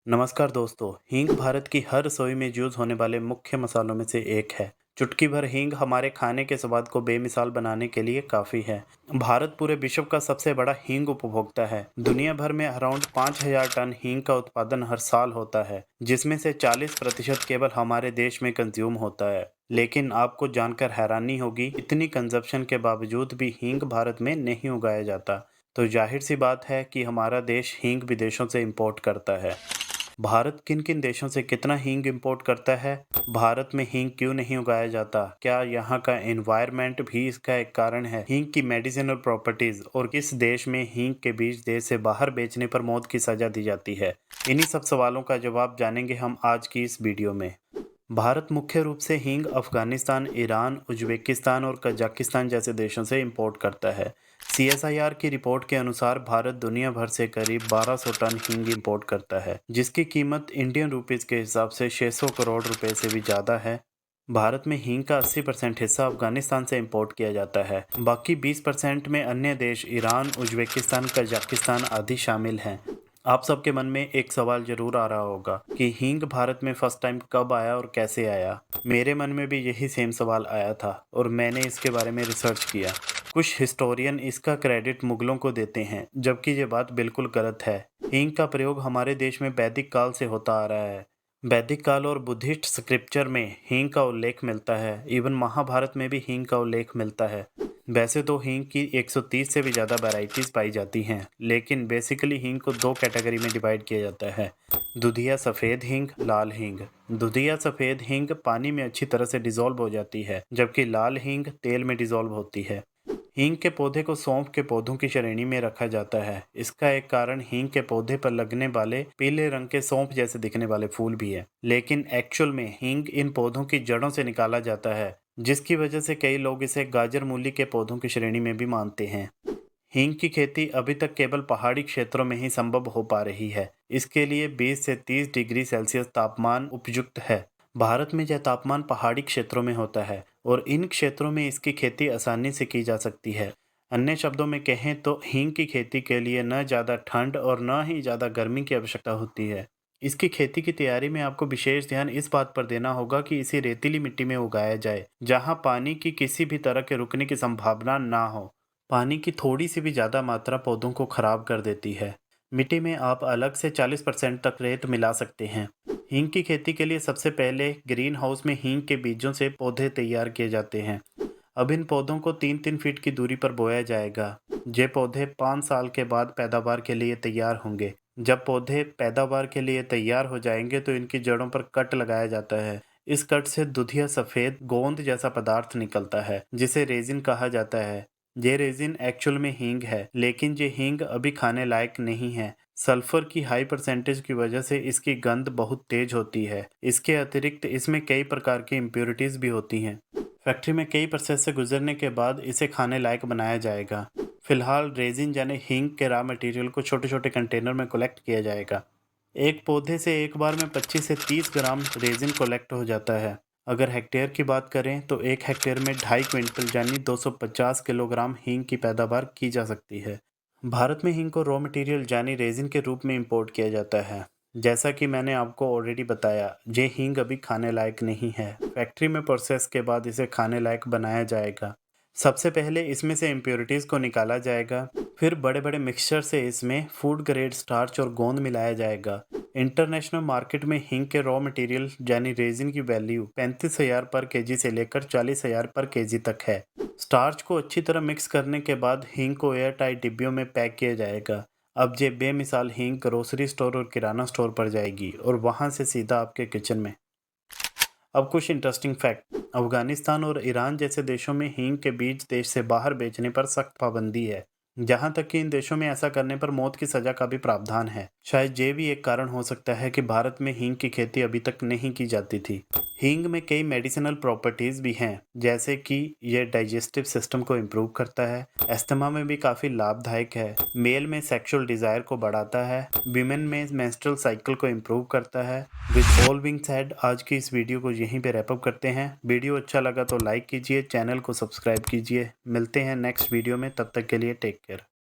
नमस्कार दोस्तों। हींग भारत की हर रसोई में यूज होने वाले मुख्य मसालों में से एक है। चुटकी भर हींग हमारे खाने के स्वाद को बेमिसाल बनाने के लिए काफ़ी है। भारत पूरे विश्व का सबसे बड़ा हींग उपभोक्ता है। दुनिया भर में अराउंड 5,000 टन हींग का उत्पादन हर साल होता है, जिसमें से 40% केवल हमारे देश में कंज्यूम होता है। लेकिन आपको जानकर हैरानी होगी, इतनी कंजप्शन के बावजूद भी हींग भारत में नहीं उगाया जाता। तो जाहिर सी बात है कि हमारा देश हींग विदेशों से इंपोर्ट करता है। भारत किन किन देशों से कितना हींग इंपोर्ट करता है? भारत में हींग क्यों नहीं उगाया जाता? क्या यहाँ का एनवायरनमेंट भी इसका एक कारण है? हींग की मेडिसिनल प्रॉपर्टीज और किस देश में हींग के बीज देश से बाहर बेचने पर मौत की सजा दी जाती है? इन्हीं सब सवालों का जवाब जानेंगे हम आज की इस वीडियो में। भारत मुख्य रूप से हींग अफगानिस्तान, ईरान, उज्बेकिस्तान और कजाकिस्तान जैसे देशों से इंपोर्ट करता है। CSIR की रिपोर्ट के अनुसार भारत दुनिया भर से करीब 1200 टन हींग इंपोर्ट करता है, जिसकी कीमत इंडियन रुपीस के हिसाब से 600 करोड़ रुपए से भी ज़्यादा है। भारत में हींग का 80% हिस्सा अफगानिस्तान से इंपोर्ट किया जाता है। बाकी 20% में अन्य देश ईरान, उज्बेकिस्तान, कजाकिस्तान आदि शामिल हैं। आप सबके मन में एक सवाल जरूर आ रहा होगा कि हींग भारत में फर्स्ट टाइम कब आया और कैसे आया। मेरे मन में भी यही सेम सवाल आया था और मैंने इसके बारे में रिसर्च किया। कुछ हिस्टोरियन इसका क्रेडिट मुगलों को देते हैं, जबकि ये बात बिल्कुल गलत है। हींग का प्रयोग हमारे देश में वैदिक काल से होता आ रहा है। वैदिक काल और बुद्धिस्ट स्क्रिप्चर में हींग का उल्लेख मिलता है। इवन महाभारत में भी हींग का उल्लेख मिलता है। वैसे तो हींग की 130 से भी ज़्यादा वैरायटीज़ पाई जाती हैं, लेकिन बेसिकली हींग को दो कैटेगरी में डिवाइड किया जाता है: दुधिया सफ़ेद हींग, लाल हींग। दुधिया सफ़ेद हींग पानी में अच्छी तरह से डिज़ोल्व हो जाती है, जबकि लाल हींग तेल में डिज़ोल्व होती है। हींग के पौधे को सौंफ के पौधों की श्रेणी में रखा जाता है। इसका एक कारण हींग के पौधे पर लगने वाले पीले रंग के सौंफ जैसे दिखने वाले फूल भी है, लेकिन एक्चुअल में हींग इन पौधों की जड़ों से निकाला जाता है, जिसकी वजह से कई लोग इसे गाजर मूली के पौधों की श्रेणी में भी मानते हैं। हींग की खेती अभी तक केवल पहाड़ी क्षेत्रों में ही संभव हो पा रही है। इसके लिए 20 से 30 डिग्री सेल्सियस तापमान उपयुक्त है। भारत में यह तापमान पहाड़ी क्षेत्रों में होता है और इन क्षेत्रों में इसकी खेती आसानी से की जा सकती है। अन्य शब्दों में कहें तो हींग की खेती के लिए न ज़्यादा ठंड और न ही ज़्यादा गर्मी की आवश्यकता होती है। इसकी खेती की तैयारी में आपको विशेष ध्यान इस बात पर देना होगा कि इसे रेतीली मिट्टी में उगाया जाए, जहां पानी की किसी भी तरह के रुकने की संभावना ना हो। पानी की थोड़ी सी भी ज़्यादा मात्रा पौधों को खराब कर देती है। मिट्टी में आप अलग से 40% तक रेत मिला सकते हैं। हींग की खेती के लिए सबसे पहले ग्रीन हाउस में हींग के बीजों से पौधे तैयार किए जाते हैं। अब इन पौधों को 3-3 फीट की दूरी पर बोया जाएगा। ये पौधे 5 साल के बाद पैदावार के लिए तैयार होंगे। जब पौधे पैदावार के लिए तैयार हो जाएंगे तो इनकी जड़ों पर कट लगाया जाता है। इस कट से दुधिया सफ़ेद गोंद जैसा पदार्थ निकलता है, जिसे रेजिन कहा जाता है। ये रेजिन एक्चुअल में हींग है, लेकिन ये हींग अभी खाने लायक नहीं है। सल्फर की हाई परसेंटेज की वजह से इसकी गंध बहुत तेज होती है। इसके अतिरिक्त इसमें कई प्रकार की इम्प्योरिटीज भी होती हैं। फैक्ट्री में कई प्रोसेस से गुजरने के बाद इसे खाने लायक बनाया जाएगा। फिलहाल रेजिन यानी हींग के रॉ मटेरियल को छोटे छोटे कंटेनर में कलेक्ट किया जाएगा। एक पौधे से एक बार में 25 से 30 ग्राम रेजिन कलेक्ट हो जाता है। अगर हेक्टेयर की बात करें तो एक हेक्टेयर में 2.5 क्विंटल यानी 250 किलोग्राम हींग की पैदावार की जा सकती है। भारत में हींग को रॉ मटेरियल यानी रेजिन के रूप में इंपोर्ट किया जाता है। जैसा कि मैंने आपको ऑलरेडी बताया, ये हींग अभी खाने लायक नहीं है। फैक्ट्री में प्रोसेस के बाद इसे खाने लायक बनाया जाएगा। सबसे पहले इसमें से इम्प्योरिटीज़ को निकाला जाएगा, फिर बड़े बड़े मिक्सचर से इसमें फूड ग्रेड स्टार्च और गोंद मिलाया जाएगा। इंटरनेशनल मार्केट में हींग के रॉ मटेरियल यानी रेजिन की वैल्यू 35,000 पर केजी से लेकर 40,000 पर केजी तक है। स्टार्च को अच्छी तरह मिक्स करने के बाद हींग को एयर टाइट डिब्बियों में पैक किया जाएगा। अब ये बेमिसाल हींग ग्रोसरी स्टोर और किराना स्टोर पर जाएगी और वहां से सीधा आपके किचन में। अब कुछ इंटरेस्टिंग फैक्ट। अफगानिस्तान और ईरान जैसे देशों में हींग के बीज देश से बाहर बेचने पर सख्त पाबंदी है। जहां तक कि इन देशों में ऐसा करने पर मौत की सजा का भी प्रावधान है। शायद ये भी एक कारण हो सकता है कि भारत में हींग की खेती अभी तक नहीं की जाती थी। हींग में कई मेडिसिनल प्रॉपर्टीज भी हैं, जैसे कि यह डाइजेस्टिव सिस्टम को इम्प्रूव करता है, अस्थमा में भी काफ़ी लाभदायक है, मेल में सेक्सुअल डिज़ायर को बढ़ाता है, विमेन में मेंस्ट्रुअल साइकिल को इम्प्रूव करता है। विद ऑल बीइंग सेड, आज की इस वीडियो को यहीं पे रैप अप करते हैं। वीडियो अच्छा लगा तो लाइक कीजिए, चैनल को सब्सक्राइब कीजिए। मिलते हैं नेक्स्ट वीडियो में, तब तक के लिए टेक केयर।